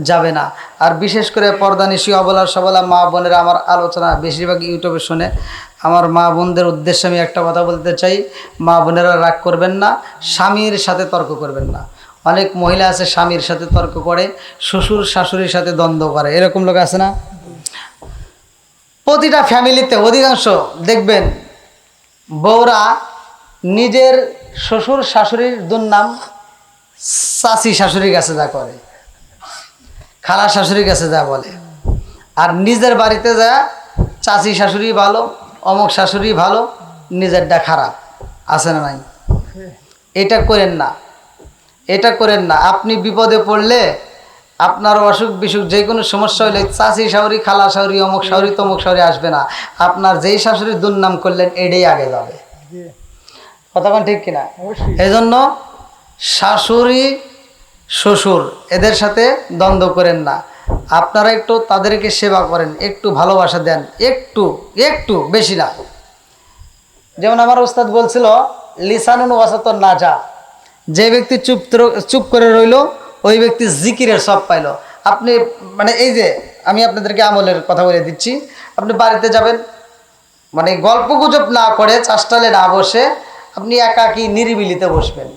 যাবে না। আর বিশেষ করে পর্দানিশী অবলা সবলা মা বোনেরা আমার আলোচনা বেশিরভাগ ইউটিউবে শুনে, আমার মা বোনদের উদ্দেশ্যে আমি একটা কথা বলতে চাই, মা বোনেরা রাগ করবেন না, স্বামীর সাথে তর্ক করবেন না। অনেক মহিলা আছে স্বামীর সাথে তর্ক করে, শ্বশুর শাশুড়ির সাথে দ্বন্দ্ব করে, এরকম লোক আছে না? প্রতিটা ফ্যামিলিতে অধিকাংশ দেখবেন বউরা নিজের শ্বশুর শাশুড়ির দুর্নাম চাচি শাশুড়ির কাছে যা করে, খালা শাশুড়ির কাছে যা বলে, আর নিজের বাড়িতে যা চাচি শাশুড়ি ভালো, অমুক শাশুড়ি ভালো, নিজেরটা খারাপ। আছে না নাই? এটা করেন না, এটা করেন না। আপনি বিপদে পড়লে, আপনার অসুখ বিসুখ যে কোনো সমস্যা হলে চাচি শাশুড়ি, খালা শাশুড়ি, অমুক শাশুড়ি, তমুক শাশুড়ি আসবে না। আপনার যেই শাশুড়ির দুর্নাম করলেন এটাই আগে যাবে। কতক্ষণ ঠিক কিনা? এই জন্য শাশুড়ি শ্বশুর এদের সাথে দ্বন্দ্ব করেন না। আপনারা একটু তাদেরকে সেবা করেন, একটু ভালোবাসা দেন, একটু একটু, বেশি না। যেমন আমার উস্তাদ বলছিল, লিসানুন ওয়াসাতুন নাজা, যে ব্যক্তি চুপ করে রইল ওই ব্যক্তি জিকিরের সব পাইল। আপনি মানে এই যে আমি আপনাদেরকে আমলের কথা বলে দিচ্ছি, আপনি বাড়িতে যাবেন, মানে গল্প গুজব না করে, চাষটালে না বসে, আপনি একাকী নিরিবিলিতে বসবেন।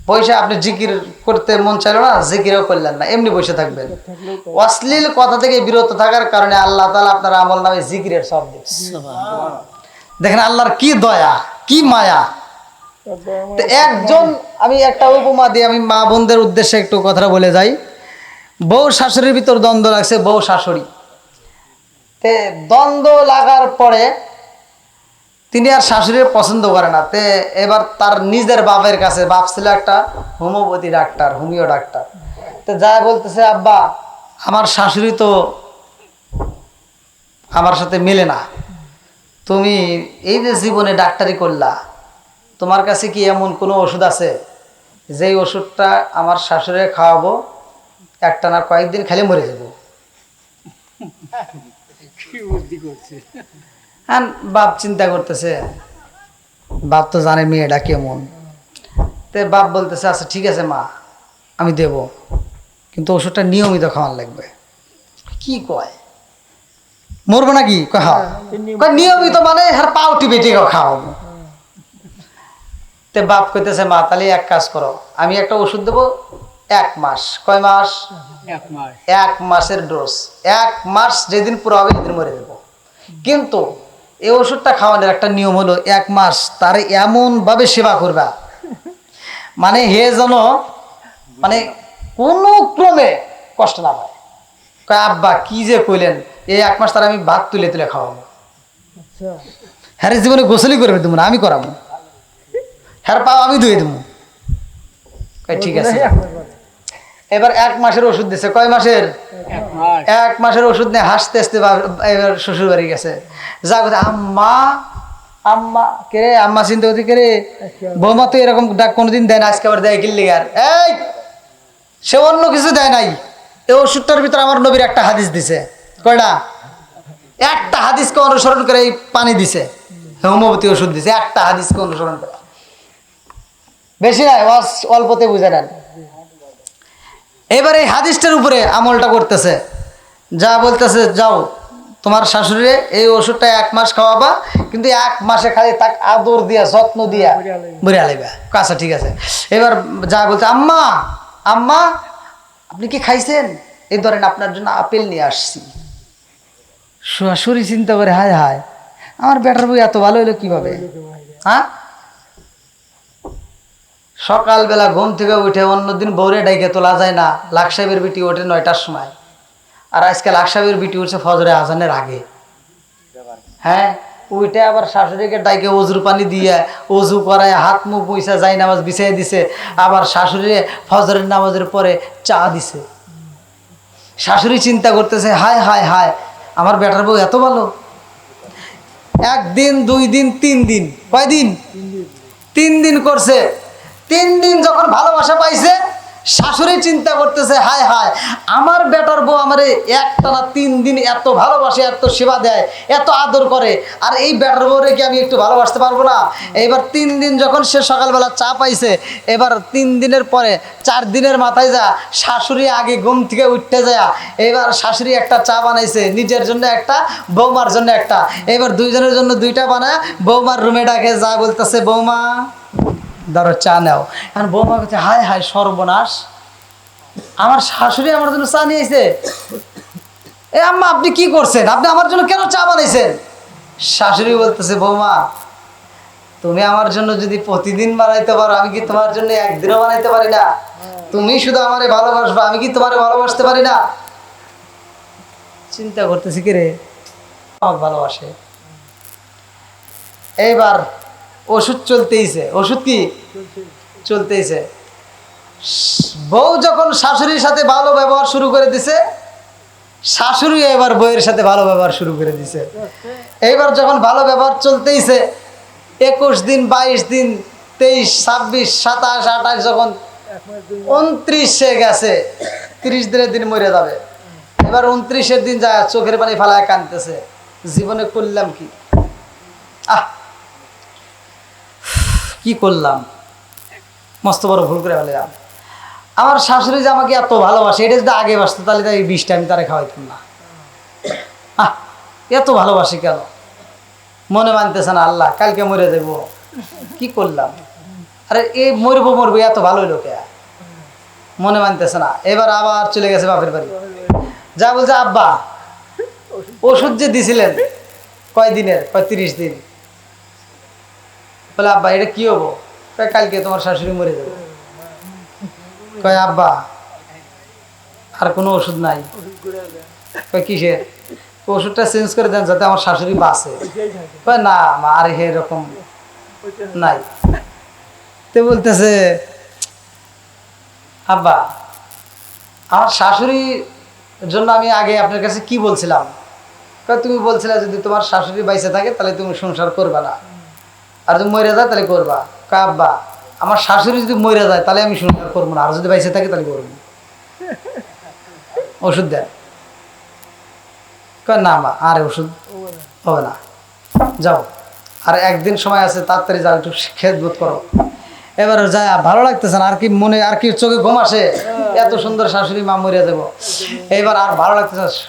বসে আপনি জিকির করতে মন চাইল না, জিকিরও করলেন না, এমনি বসে থাকবেন। অশ্লীল কথা থেকে বিরত থাকার কারণে আল্লাহ তাআলা আপনার আমল নামে জিকিরের সব দিচ্ছে। দেখেন আল্লাহর কি দয়া, কি মায়া। তো একজন, আমি একটা উপমা দিয়ে আমি মা বোনদের উদ্দেশ্যে একটু কথা বলে যাই। বউ শাশুড়ির ভিতর দ্বন্দ্ব লাগছে, বউ শাশুড়ি তে দ্বন্দ্ব লাগার পরে তিনি আর শাশুড়ির পছন্দ করে না। তে এবার তার নিজের বাপের কাছে, বাপ ছিল একটা হোমিওপ্যাথি ডাক্তার, হোমিও ডাক্তার, তো যা বলতেছে, আব্বা আমার শাশুড়ি তো আমার সাথে মেলে না, তুমি এই যে জীবনে ডাক্তারি করলা, তোমার কাছে কি এমন কোনো ওষুধ আছে যেই ওষুধটা আমার শাশুড়ি খাওয়াবো, একটা না কয়েকদিন খেলে মরে যাব? হ্যাঁ, বাপ চিন্তা করতেছে, বাপ তো জানে মেয়েটা কেমন। তে বাপ বলতেছে, আচ্ছা ঠিক আছে মা, আমি দেব, কিন্তু ওষুধটা নিয়মিত খাওয়ান লাগবে। কি কয়, মরবো নাকি? কয় নিয়মিত মানে হ্যাঁ পাও টিপে টিকে খাওয়াবো। তে বাপ কইতেছে, মা তাহলে এক কাজ করো, আমি একটা ওষুধ দেবো 1 মাস। কয় মাস? 1 মাসের ডোজ। 1 মাস যেদিন পুরো হবে সেদিন মরে দেবো। কিন্তু এই ওষুধটা খাওয়ানোর একটা নিয়ম হলো 1 মাস তারে এমনভাবে সেবা করবা, মানে হে যেন মানে কোনো ক্রমে কষ্ট না পায়। কয় আব্বা কি যে কইলেন, এই 1 মাস তার আমি ভাত তুলে তুলে খাওয়াবো। হ্যাঁ জীবনে গোসলই করবে দেবো না, আমি করাবো, হ্যাঁ পাও আমি ধুয়ে দেবো। ঠিক আছে। এবার 1 মাসের ওষুধ দিছে। কয় মাসের? 1 মাসের ওষুধ নিয়ে হাসতে হাসতে এবার শ্বশুর বাড়ি গেছে। যা কথা, আম্মা আম্মা কে রে, আম্মা চিন্তা করতে কে রে, বৌমা তো এরকম ডাক কোনোদিন দেয় না, আজকে আবার দেয় কিনলি। আর এই সে অন্য কিছু দেয় নাই, এই ওষুধটার ভিতরে আমার নবীর একটা হাদিস দিছে। কয়টা? একটা হাদিসকে অনুসরণ করে এই পানি দিছে, হোমিওপ্যাথি ওষুধ দিছে, একটা হাদিসকে অনুসরণ করে, বেশি নাই, অল্পতে বুঝে নেন। এবার এই হাদিসটার উপরে আমলটা করতেছে, যা বলতেছে, যাও তোমার শাশুড়ি এই ওষুধটা 1 মাস খাওয়াবা, কিন্তু 1 মাসে খালি তাক আদর দিয়া যত্ন দিয়া বুড়িয়া লাইবা। আচ্ছা ঠিক আছে। এবার যা বলছে, আম্মা আম্মা আপনি কি খাইছেন? এই ধরেন আপনার জন্য আপেল নিয়ে আসছি। শাশুড়ি চিন্তা করে, হায় হায় আমার বেটার বই এত ভালো হলো কিভাবে? হ্যাঁ, সকালবেলা ঘুম থেকে উঠে, অন্যদিন বউরে ডাইকে তোলা যায় না, লাখ সাহেবের বিটি ওঠে 9টার সময়, আর আজকে লাখ সাহেবের বিটি উঠছে ফজরে আজানের আগে। হ্যাঁ, উঠে আবার শাশুড়িকে ডাইকে অজুর পানি দিয়ে অজু করায়, হাত মুখ মুইসা যাই নামাজ বিছাই দিছে, আবার শাশুড়ি ফজরের নামাজের পরে চা দিছে। শাশুড়ি চিন্তা করতেছে, হায় হায় হায় আমার বেটার বউ এত ভালো। 1 দিন 2 দিন 3 দিন, কয়দিন? 3 দিন করছে। 3 দিন যখন ভালোবাসা পাইছে, শাশুড়ি চিন্তা করতেছে, হায় হায়, আমার বেটার বউ আমারে একটানা 3 দিন এত ভালোবাসে, এত সেবা দেয়, এত আদর করে, আর এই বেটার বউরে কি আমি একটু ভালোবাসতে পারবো না? এবার 3 দিন যখন সে সকালবেলা চা পাইছে, এবার 3 দিনের পরে 4 দিনের মাথায় যা শাশুড়ি আগে ঘুম থেকে উঠতে যায়, এবার শাশুড়ি একটা চা বানাইছে, নিজের জন্য একটা, বৌমার জন্য একটা, এবার দুইজনের জন্য দুইটা বানায় বৌমার রুমে ডাকে, যা বলতেছে, বৌমা ধরো চা নাও। এখন বৌমা বলছে, হায় হায় সর্বনাশ, আমার শাশুড়ি আমার জন্য চা নিয়েছে। এ আম্মা, আপনি কি করছেন? আপনি আমার জন্য কেন চা বানাইছেন? শাশুড়ি বলতেছে, বৌমা তুমি আমার জন্য যদি প্রতিদিন বানাইতে পারো, আমি কি তোমার জন্য একদিনও বানাইতে পারি না? তুমি শুধু আমারে ভালোবাসবা, আমি কি তোমারে ভালোবাসতে পারি না? চিন্তা করতেছি, কি রে, আমার ভালোবাসে। এইবার ওষুধ চলতেইছে, ওষুধ কি চলতেইছে। বউ যখন শাশুড়ির সাথে ভালো ব্যবহার শুরু করে দিছে, শাশুড়ি এবার বউয়ের সাথে ভালো ব্যবহার শুরু করে দিছে। এইবার যখন ভালো ব্যবহার চলতেইছে, 21 দিন, 22 দিন, 23, 26, 27, 28, যখন 29 গেছে, 30 দিনের দিন মরে যাবে। এবার 29-এর দিন যায় চোখের পানি ফালায় কাঁদতেছে, জীবনে করলাম কি, কি করলাম, মস্ত বড় ভুল করে ফেললাম। আমার শাশুড়ি যে আমাকে এত ভালোবাসে, এটা যদি আগে বাসতো তাহলে তাই 20টা আমি তারে খাওয়াইতাম না। এত ভালোবাসি কেন? মনে মানতেছে না, আল্লাহ কালকে মরে যাবো, কি করলাম? আরে এই মরবো মরবো, এত ভালো হইলো কে? মনে মানতেছে না। এবার আবার চলে গেছে বাপের বাড়ি, যা বলছে, আব্বা ওষুধ যে দিছিলেন কয় দিনের? 30 দিন। বলে, আব্বা এটা কি হবো? কালকে তোমার শাশুড়ি মরে যাবে। কয়, আব্বা আর কোনো ওষুধ নাই? কয়, কিসের? ওষুধটা চেঞ্জ করে দেন যাতে আমার শাশুড়ি বাঁচে। কয়, না মা, আর এরকম নাই। তো বলতেছে, আব্বা আমার শাশুড়ির জন্য আমি আগে আপনার কাছে কি বলছিলাম? কয়, তুমি বলছিলে যদি তোমার শাশুড়ি বাইসে থাকে তাহলে তুমি সংসার করবা না, আর যদি মরে যায় তাহলে করবা। কয়, আব্বা আমার শাশুড়ি যদি মরে যায় তাহলে আমি সংসার করবো না, আর যদি বাইসে থাকে তাহলে করবো। ওষুধ দেয়। কয়, না মা, আর ওষুধ হবে না, যাও, আর একদিন সময় আছে, তাড়াতাড়ি যাও, একটু খেদমত করো। এবার যায়, ভালো লাগতেছে না, আর কি মনে, আর কি চোখে ঘুম আসে, এত সুন্দর শাশুড়ি মা মরিয়া দেবো, এইবার আর ভালো লাগতেছে।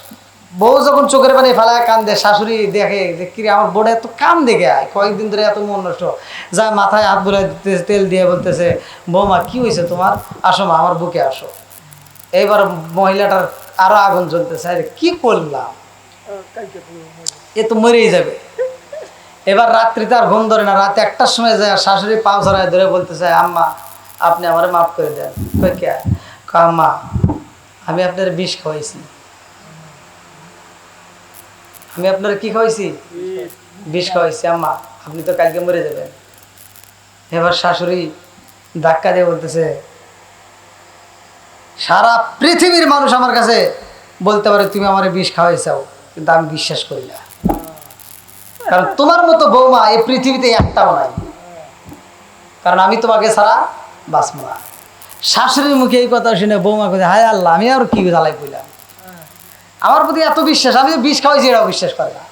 বউ যখন চোখের পানি ফেলায় কান্দে, শাশুড়ি দেখে যে কিরে আমার বোর্ডে এত কান দেখে, কয়েকদিন ধরে এত মন নষ্ট, যা মাথায় হাত বুলাই দিতেছে, তেল দিয়ে বলতেছে, বৌমা কি হয়েছে তোমার? আসো মা, আমার বুকে আসো। এইবার মহিলাটার আরো আগুন জ্বলতেছে, আরে কি করলাম, এ তো মরেই যাবে। এবার রাত্রিতে আর ঘুম ধরে না, রাতে 1টার সময় যায় শাশুড়ি পাও ছড়ায় ধরে বলতেছে, আম্মা আপনি আমারে মাফ করে দেন। কে? আম্মা আমি আপনার বিষ খাওয়াইছি। আমি আপনার কি খাওয়াইছি? বিষ খাওয়াইছি। আম্মা আপনি তো কালকে মরে যাবেন। এবার শাশুড়ি ধাক্কা দিয়ে বলতেছে, সারা পৃথিবীর মানুষ আমার কাছে বলতে পারে তুমি আমার বিষ খাওয়াইছাও, কিন্তু আমি বিশ্বাস করি না, কারণ তোমার মতো বৌমা এই পৃথিবীতে একটাও নাই, কারণ আমি তোমাকে ছাড়া বাঁচবো না। শাশুড়ির মুখে এই কথা শুনে বৌমা কে, হায় আল্লাহ, আমি আর কি জ্বালাই কইলাম, আমার প্রতি এত বিশ্বাস, আমি তো বিষ খাওয়াইছি এরাও বিশ্বাস করে না,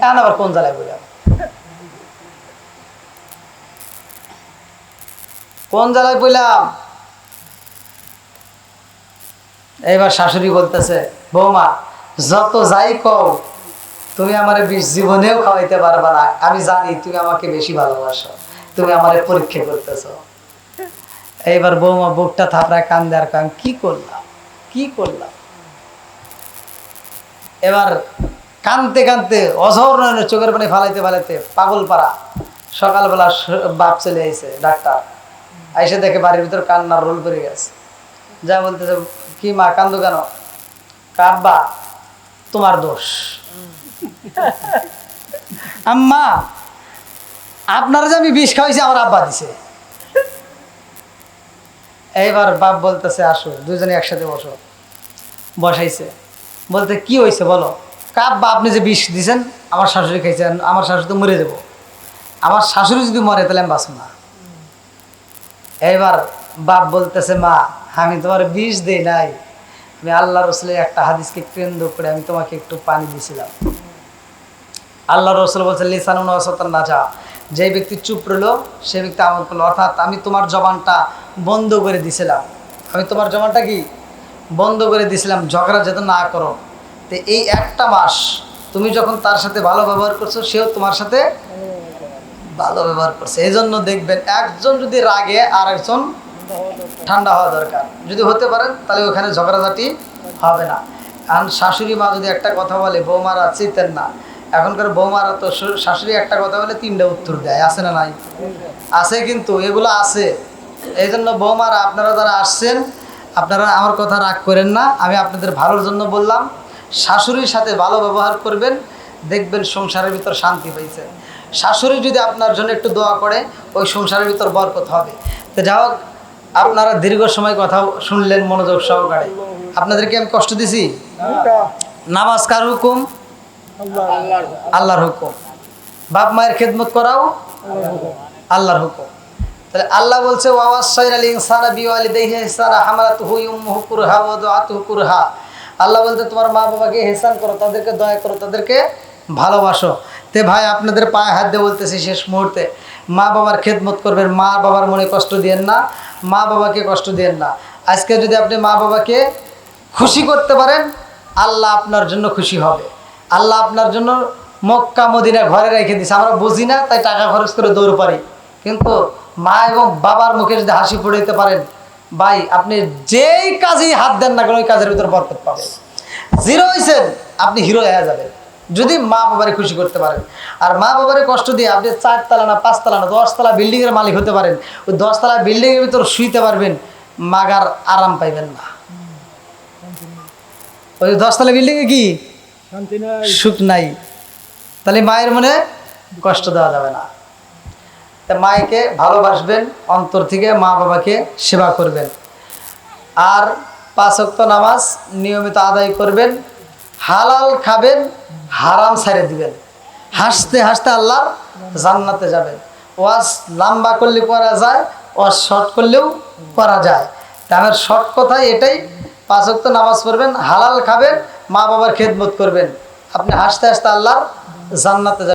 এখন আবার কোন জ্বালাই কইলাম, কোন জ্বালাই কইলাম। এইবার শাশুড়ি বলতেছে, বৌমা যত যাই কও, তুমি আমার বিষ জীবনেও খাওয়াইতে পারবা না, আমি জানি তুমি আমাকে বেশি ভালোবাসো, তুমি আমার পরীক্ষা করতেছ। এইবার বৌমা বুকটা থাপড়ায় কান্দে, আর কান কি করলাম, কি করলাম। এবার কানতে কানতে অঝর নয়নে চোখের পানি ফালাইতে ফালাইতে পাগল পাড়া। সকালবেলা বাপ চলে আইছে ডাক্তার, আইসে দেখে বাড়ির ভিতর কান্নার রোল করে গেছে। যা বলতেছে, কি মা কান্দো কেন? আব্বা তোমার দোষ, আম্মা আপনারা যে আমি বিষ খাওয়াইছি আমার আব্বা দিছে। এইবার বাপ বলতেছে, আসো দুজনে একসাথে বসো। বসাইছে, বলতে কি হয়েছে বলো? আব্বা আপনি যে বিষ দিছেন আমার শাশুড়ি খাইছেন, আমার শাশুড়ি তো মরে দেবো, আমার শাশুড়ি যদি মরে তাহলে আমি বাঁচব না। এইবার বাপ বলতেছে, মা আমি তোমার বিষ দেই নাই, আমি আল্লাহ রসুলের একটা হাদিসকে কেন্দ্র করে আমি তোমাকে একটু পানি দিয়েছিলাম। আল্লাহ রসুল বলছে লিসানুন ওয়াসাতান নাজা, যে ব্যক্তি চুপ রইল সে ব্যক্তি আমল করলো, অর্থাৎ আমি তোমার জবানটা বন্ধ করে দিছিলাম, আমি তোমার জবানটা কি বন্ধ করে দিছিলাম, ঝগড়া যাতে না করো। তো এই একটা মাস তুমি যখন তার সাথে ভালো ব্যবহার করছো, সেও তোমার সাথে ভালো ব্যবহার করছে। এই জন্য দেখবেন একজন যদি রাগে আর একজন ঠান্ডা হওয়া দরকার, যদি হতে পারেন তাহলে ওখানে ঝগড়াঝাটি হবে না। কারণ শাশুড়ি মা যদি একটা কথা বলে বৌমারা চিতেন না, এখনকার বৌমারা তো শাশুড়ি একটা কথা বলে 3টা উত্তর দেয়, আছে না নাই? আছে, কিন্তু এগুলো আছে। এই জন্য বৌমারা আপনারা যারা আসছেন, আপনারা আমার কথা রাগ করেন না, আমি আপনাদের ভালোর জন্য বললাম। শাশুড়ির সাথে ভালো ব্যবহার করবেন, দেখবেন সংসারের ভিতর শান্তি পাইছে। শাশুড়ি যদি আপনার জন্য একটু দোয়া করে, ওই সংসারের ভিতর বরকত হবে। তো যাই হোক, আপনারা দীর্ঘ সময় কথা শুনলেন মনোযোগ সহকারে। আপনাদেরকে আমি কষ্ট দিছি? নামাজ কার হুকুম? আল্লাহর হুকুম। বাপ মায়ের খেদমত করাও আল্লাহর হুকুম। তাহলে আল্লাহ বলছে ওয়াসাইনাল ইনসানা বিওয়ালিদাইহি ইহসানা হামালাতুহু উম্মুহু কুরহা ওয়া ওয়াদাতুহু কুরহা। আল্লাহ বলতে তোমার মা বাবাকে ইহসান করো, তাদেরকে দয়া করো, তাদেরকে ভালোবাসো। তে ভাই আপনাদের পায়ে হাত দিয়ে বলতেছি শেষ মুহূর্তে, মা বাবার খেদমত করবেন, মা বাবার মনে কষ্ট দিয়েন না, মা বাবাকে কষ্ট দিয়েন না। আজকে যদি আপনি মা বাবাকে খুশি করতে পারেন, আল্লাহ আপনার জন্য খুশি হবে। আল্লাহ আপনার জন্য মক্কা মদিনা ঘরে রেখে দিছে। আমরা বুঝি না তাই টাকা খরচ করে দৌড় পারি, কিন্তু মা এবং বাবার মুখে যদি হাসি ফুটাইতে পারেন, ভাই আপনি যেই কাজেই হাত দেন না কেন ওই কাজের ভিতরে বরকত পাবেন। জিরো হয়েছেন, আপনি হিরো হয়ে যাবেন যদি মা বাবারে খুশি করতে পারেন। আর মা বাবারে কষ্ট দিয়ে আপনি 4 তলা না 5 তলা না 10 তলা বিল্ডিংয়ের মালিক হতে পারেন, ওই 10 তলা বিল্ডিংয়ের ভিতর শুইতে পারবেন, মাগার আরাম পাইবেন না। ওই 10 তলা বিল্ডিংয়ে কি সুখ নাই, তাহলে মায়ের মনে কষ্ট দেওয়া যাবে না। তা মায়েকে ভালোবাসবেন, অন্তর থেকে মা বাবাকে সেবা করবেন, আর 5 ওয়াক্ত নামাজ নিয়মিত আদায় করবেন, হালাল খাবেন, হারাম ছেড়ে দিবেন, হাসতে হাসতে আল্লাহর জান্নাতে যাবেন। ওয়াজ লম্বা করলে করা যায়, ওয়াজ শর্ট করলেও করা যায়। তা আমার শর্ট কথা এটাই, 5 ওয়াক্ত নামাজ পড়বেন, হালাল খাবেন, মা বাবার খেদমত করবেন, আপনি হাসতে হাসতে আল্লাহর জান্নাতে যাবেন।